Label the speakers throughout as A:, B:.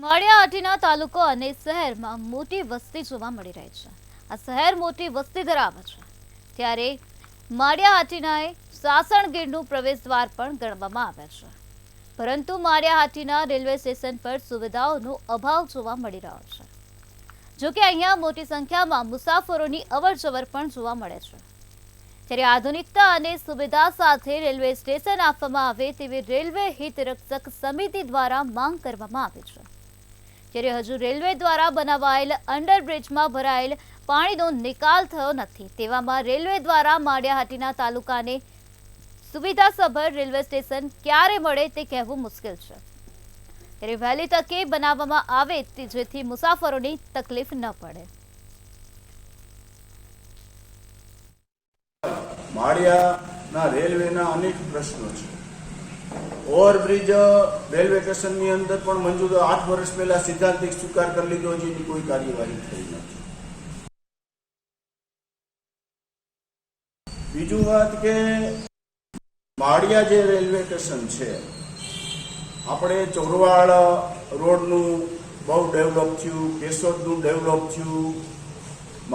A: માળિયા હાટીના તાલુકો અને શહેરમાં મોટી વસ્તી જોવા મળી રહી છે। આ શહેર મોટી વસ્તી ધરાવે છે, ત્યારે માળિયા હાટીનાએ સાસણગીરનું પ્રવેશ દ્વાર પણ ગણવામાં આવે છે, પરંતુ માળિયા હાટીના રેલવે સ્ટેશન પર સુવિધાઓનો અભાવ જોવા મળી રહ્યો છે। જો કે અહીંયા મોટી સંખ્યામાં મુસાફરોની અવરજવર પણ જોવા મળે છે, ત્યારે આધુનિકતા અને સુવિધા સાથે રેલવે સ્ટેશન આપવામાં આવે તેવી રેલવે હિત રક્ષક સમિતિ દ્વારા માંગ કરવામાં આવી છે। ત્યારે હજુ રેલવે દ્વારા બનાવાયેલ અંડરબ્રિજમાં ભરાયેલ પાણીનો નિકાલ થયો નથી, તેવામાં રેલવે દ્વારા માળિયા હાટીના તાલુકાને સુવિધાસભર રેલવે સ્ટેશન ક્યારે મળે તે કહેવું મુશ્કેલ છે। ત્યારે વહેલી તકે બનાવવામાં આવે જેથી મુસાફરોની તકલીફ ન પડે।
B: માળિયાના રેલવેના અનેક પ્રશ્નો છે। ઓવરબ્રિજ રેલવે સ્ટેશનની અંદર પણ મંજૂર 8 વર્ષ પહેલા સિદ્ધાંતિક સ્વીકાર કરી લીધો, જેની કોઈ કાર્યવાહી થઈ નથી। બીજું વાત કે માળિયા જે રેલવે સ્ટેશન છે, આપણે ચોરવાડ રોડનું બહુ ડેવલપ થયું, કેશોદનું ડેવલપ થયું।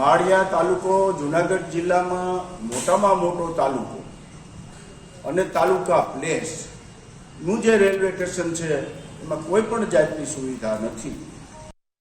B: માળિયા તાલુકો જુનાગઢ જિલ્લામાં મોટામાં મોટો તાલુકો અને તાલુકા પ્લેસ નું જે રેલવે સ્ટેશન છે, એમાં કોઈ પણ જાતની સુવિધા નથી।